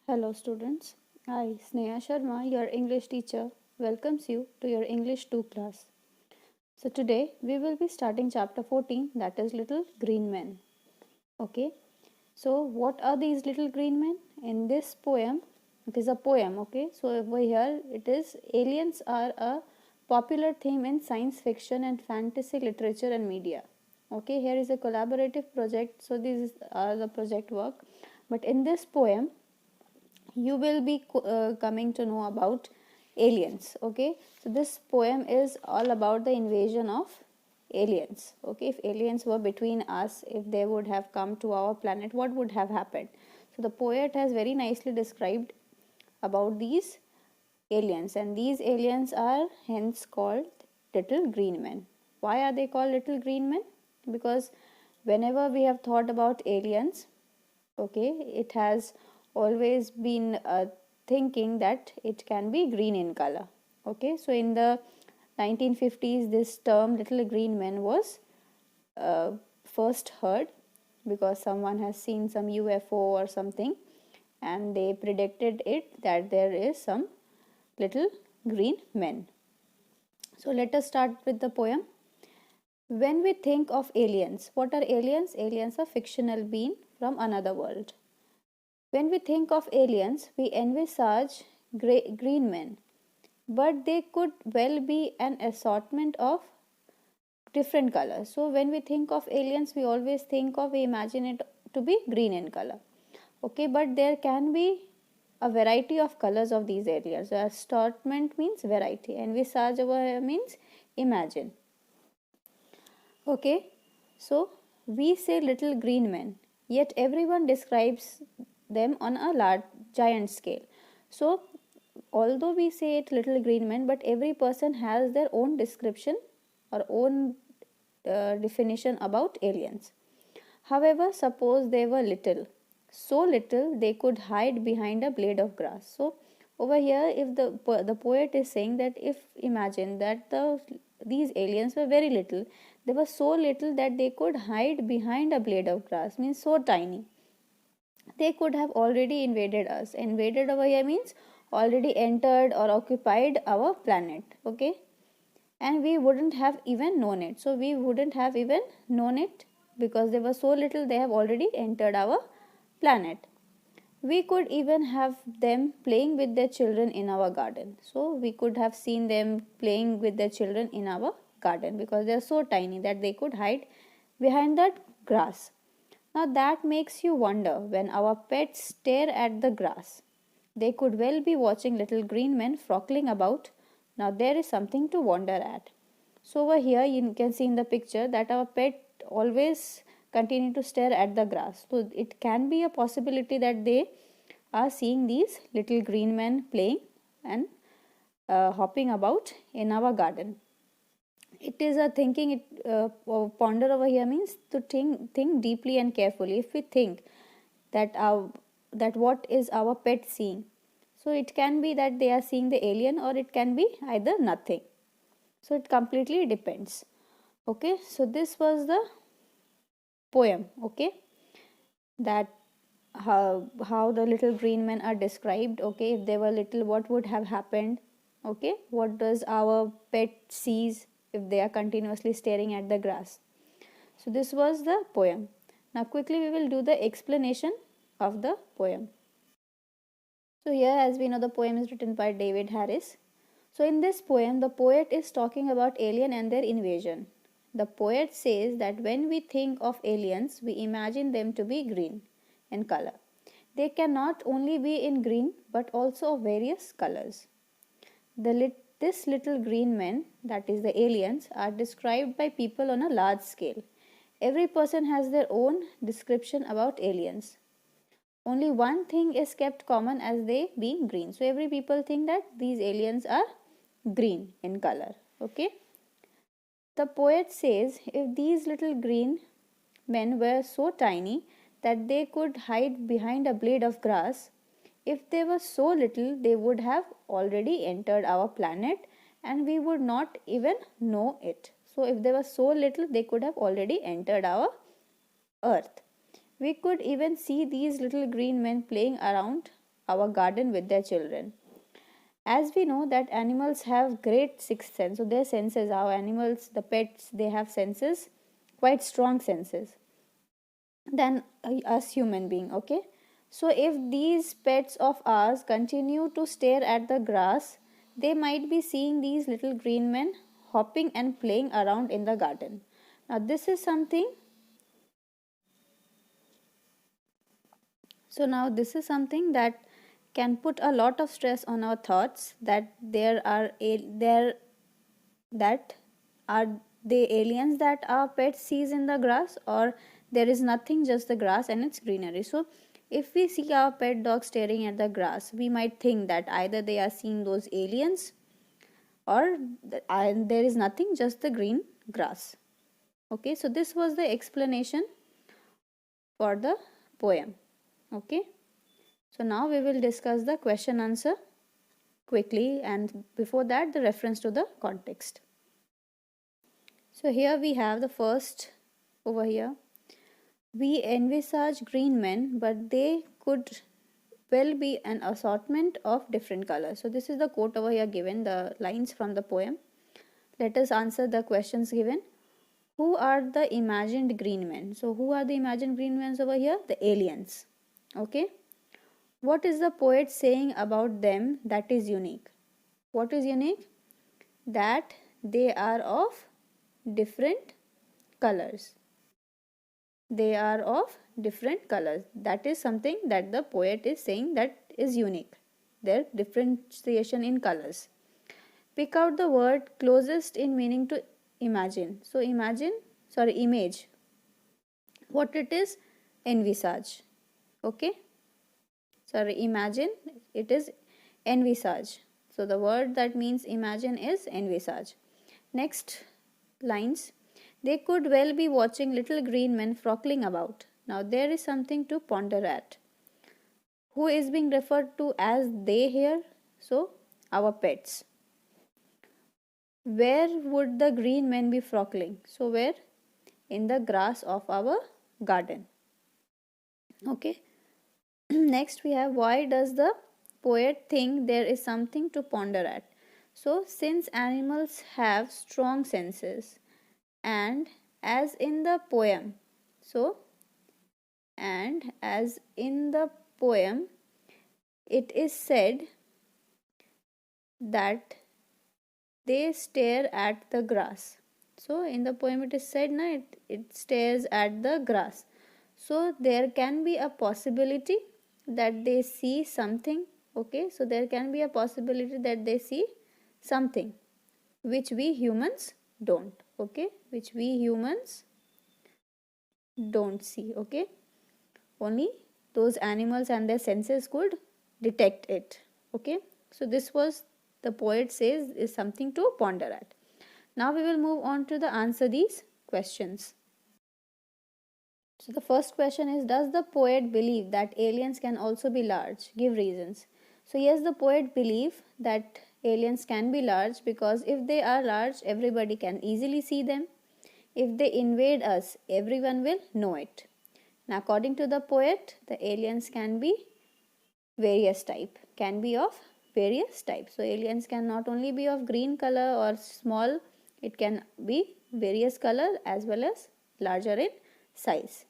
Hello students, I Sneha Sharma, your English teacher, welcomes you to your English 2 class. So today we will be starting chapter 14, that is Little Green Men. Okay, so what are these little green men? In this poem, it is a poem, okay, so over here it is aliens are a popular theme in science fiction and fantasy literature and media. Okay, here is a collaborative project, so these are the project work. But in this poem, you will be coming to know about aliens. Okay, so this poem is all about the invasion of aliens. Okay, if aliens were between us, if they would have come to our planet, what would have happened? So the poet has very nicely described about these aliens, and these aliens are hence called little green men. Why are they called little green men? Because whenever we have thought about aliens, okay, it has always been thinking that it can be green in color. Okay, so in the 1950s this term little green men was first heard because someone has seen some UFO or something, and they predicted it that there is some little green men. So let us start with the poem. When we think of aliens, what are aliens? Aliens are fictional being from another world. When we think of aliens, we envisage green men, but they could well be an assortment of different colors. So when we think of aliens, we always we imagine it to be green in color. Okay, but there can be a variety of colors of these aliens. So assortment means variety, envisage over here means imagine. Okay, so we say little green men, yet everyone describes them on a large giant scale. So although we say it little green men, but every person has their own description or own definition about aliens. However, suppose they were little, so little they could hide behind a blade of grass. So over here, if the poet is saying that if imagine that these aliens were very little, they were so little that they could hide behind a blade of grass, means so tiny, they could have already invaded us. Invaded over here means already entered or occupied our planet. Okay, and we wouldn't have even known it. So we wouldn't have even known it because they were so little, they have already entered our planet. We could even have them playing with their children in our garden. So we could have seen them playing with their children in our garden because they are so tiny that they could hide behind that grass. Now that makes you wonder, when our pets stare at the grass, they could well be watching little green men frolicking about. Now there is something to wonder at. So over here you can see in the picture that our pet always continue to stare at the grass. So it can be a possibility that they are seeing these little green men playing and hopping about in our garden. It is a thinking, ponder over here means to think deeply and carefully. If we think that that what is our pet seeing, so it can be that they are seeing the alien, or it can be either nothing. So it completely depends. Okay, so this was the poem. Okay, that how the little green men are described. Okay, if they were little, what would have happened? Okay, what does our pet sees if they are continuously staring at the grass? So this was the poem. Now quickly we will do the explanation of the poem. So here, as we know, the poem is written by David Harris. So in this poem, the poet is talking about alien and their invasion. The poet says that when we think of aliens, we imagine them to be green in color. They can not only be in green but also of various colors. This little green men, that is the aliens, are described by people on a large scale. Every person has their own description about aliens. Only one thing is kept common as they being green. So every people think that these aliens are green in color. Okay. The poet says if these little green men were so tiny that they could hide behind a blade of grass, if they were so little, they would have already entered our planet and we would not even know it. So if they were so little, they could have already entered our earth. We could even see these little green men playing around our garden with their children. As we know that animals have great sixth sense, so their senses, our animals, the pets, they have senses, quite strong senses than us human being. Okay, so if these pets of ours continue to stare at the grass, they might be seeing these little green men hopping and playing around in the garden. Now this is something, so now this is something that can put a lot of stress on our thoughts, that that are they aliens that our pet sees in the grass, or there is nothing, just the grass and its greenery. So if we see our pet dog staring at the grass, we might think that either they are seeing those aliens, or there is nothing, just the green grass. Okay, so this was the explanation for the poem. Okay, so now we will discuss the question answer quickly, and before that the reference to the context. So here we have the first over here. We envisage green men, but they could well be an assortment of different colors. So this is the quote over here given, the lines from the poem. Let us answer the questions given. Who are the imagined green men? So who are the imagined green men over here? The aliens. Okay. What is the poet saying about them that is unique? What is unique? That they are of different colors. They are of different colors. That is something that the poet is saying that is unique. Their differentiation in colors. Pick out the word closest in meaning to imagine. So image. What it is? Envisage. Okay. Imagine, it is envisage. So the word that means imagine is envisage. Next lines. They could well be watching little green men frolicking about. Now there is something to ponder at. Who is being referred to as they here? So our pets. Where would the green men be frolicking? So where? In the grass of our garden. Okay. Next we have, why does the poet think there is something to ponder at? So since animals have strong senses, and as in the poem, it is said that they stare at the grass. So in the poem it is said it stares at the grass. So there can be a possibility that they see something. Okay, so there can be a possibility that they see something which we humans don't. Okay, which we humans don't see. Okay, only those animals and their senses could detect it. Okay, so this was, the poet says, is something to ponder at. Now we will move on to the answer these questions. So the first question is, does the poet believe that aliens can also be large? Give reasons. So yes, the poet believes that aliens can be large, because if they are large, everybody can easily see them. If they invade us, everyone will know it. Now according to the poet, the aliens can be various type, can be of various types. So aliens can not only be of green color or small, it can be various color as well as larger in size.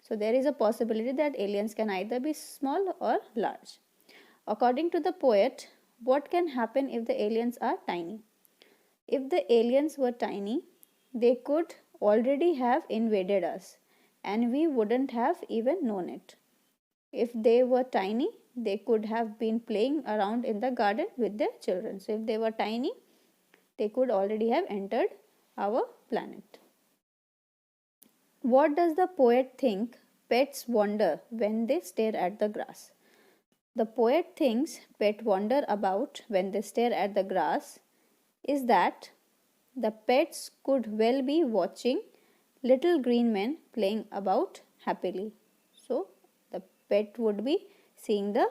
So there is a possibility that aliens can either be small or large. According to the poet, what can happen if the aliens are tiny? If the aliens were tiny, they could already have invaded us and we wouldn't have even known it. If they were tiny, they could have been playing around in the garden with their children. So if they were tiny, they could already have entered our planet. What does the poet think pets wonder when they stare at the grass? The poet thinks pets wonder about when they stare at the grass is that the pets could well be watching little green men playing about happily. So the pet would be seeing the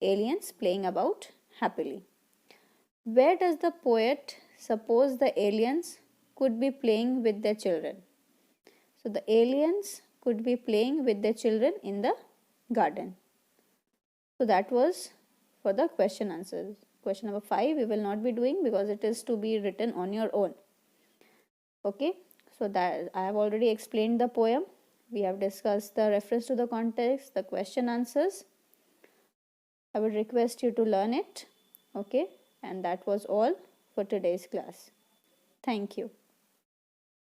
aliens playing about happily. Where does the poet suppose the aliens could be playing with their children? So the aliens could be playing with their children in the garden. So that was for the question answers. Question number 5 we will not be doing because it is to be written on your own. Okay, so that I have already explained the poem. We have discussed the reference to the context, the question answers. I would request you to learn it. Okay, and that was all for today's class. Thank you.